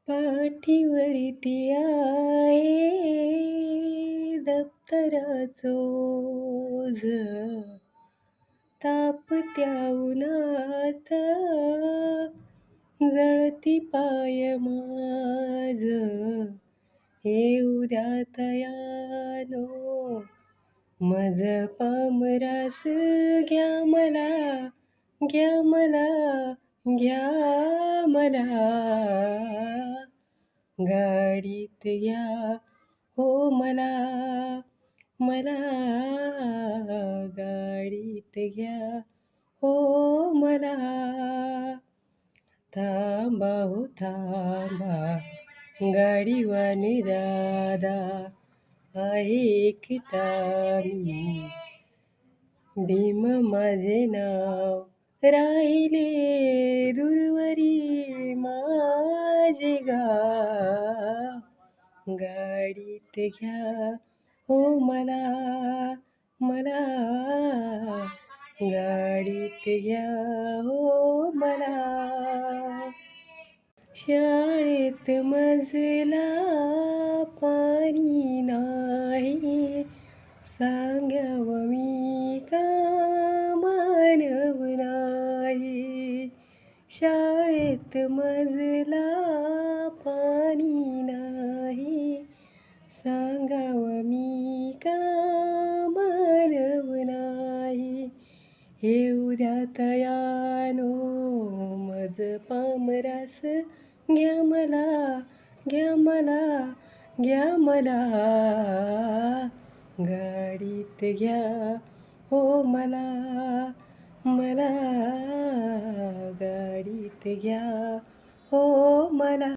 पाठीवरती आहे दप्तराचं ओझ, तापत्या उन्हात जळती पाय माझ. येऊ द्या तयानो मज पामरास, घ्या मला, घ्या मला, घ्या मला. गाडीत घ्या हो मला, मला. गाडीत घ्या हो मला. थांबा हो थांबा गाडीवाले दादा, आहे एकटा मी. भीम माझे नाव, राहिले दूरवरी माझे गाव. गाडीत घ्या हो मला, मला. गाडीत घ्या हो मला. शाळेत मजला पाणी नाही, सांगावं मी का मानव नाही. शाळेत मजला पाणी नाही, सांगावं मी का मानव नाही. येऊ द्या तयानो मज पामरास, घ्या मला, घ्या मला, घ्या मला. गाडीत घ्या हो मला, मला. गाडीत घ्या हो मला.